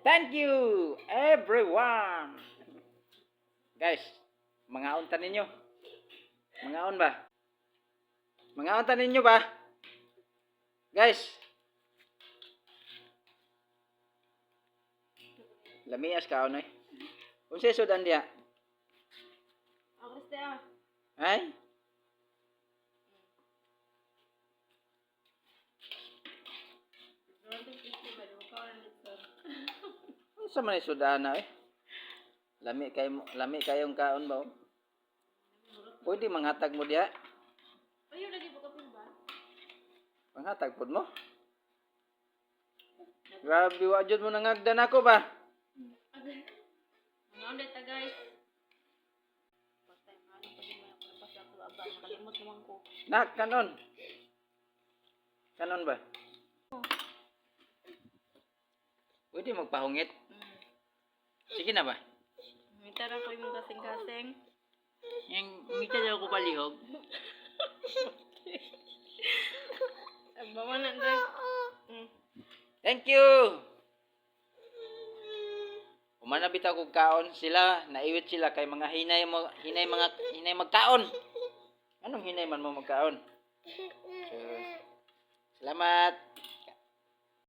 Thank you, everyone. Guys, mangaon ta ninyo. Mangaon ba? Mangaon ta ninyo ba? Guys. Lamias kaon eh. Unsay sudan dia? Ako siya. Ay? Unsa man sudana eh? Lami kayong kaon ba? Pwede manghatag mo diha. Ayaw lagi po kapil ba? Manghatag pud mo. Grabe wa jud mo nangagdan ako ba? Mga ulit ta guys. Basta yung ano pag yung mga pasa ko aba, nakalimot naman ko. Nak, kanon. Kanon ba? Pwede magpahungit. Sige na ba? Minta na ko yung kasing-kasing. Yang ngita daw ko palihog. Bawa na dyan. Thank you. Umana bitaw kog kaon sila, naiwit sila kay mga hinay magkaon. Anong hinay man mo magkaon? So, salamat.